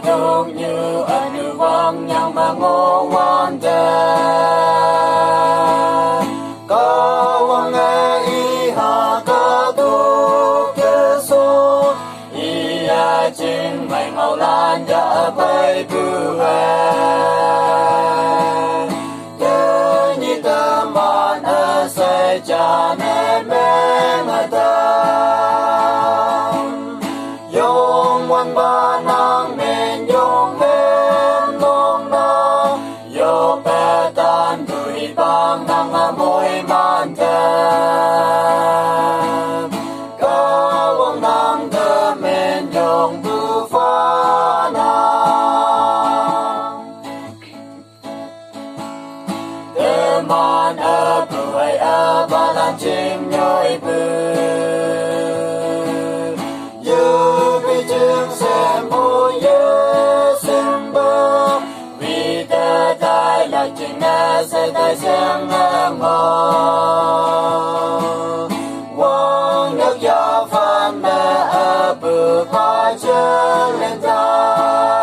dung như anu wang yang mangowan de có wang ai ha ca tu keso ia chinh mày mau lan đã bay bưu cha nên bên ta yong wan ba nang men yong men long na yo pe tan tui bang nang môi man ta ca wong nang de men yong bu fa na de man a buai a ba lan chim nhoi bư you be chim sem ho ye sem ba vì ta dai la chim na se dai sem na mo wang được ya phan ma a bư pa chân lên dai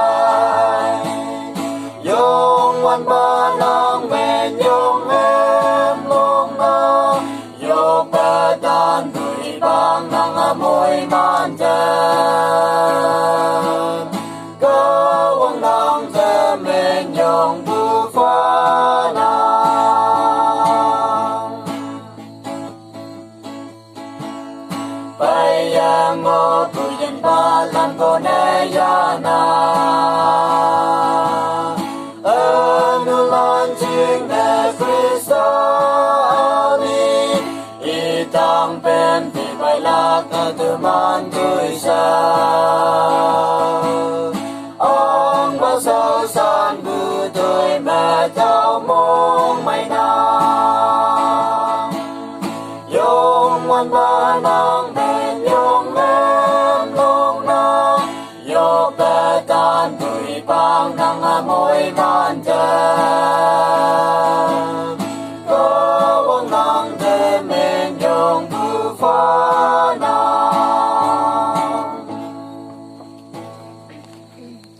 yong wan ba nang men yong em long na yo ba dan tui bang nang môi man cha có wang nang cha men yong bu pha na bay yang ngô tu yin ba lan ko ne ya na anu lan ching ne Krista tang pen thì bay lạc từ man tươi xa ông bao sâu san bư tươi mẹ cháu mong mày na yong wan ba nang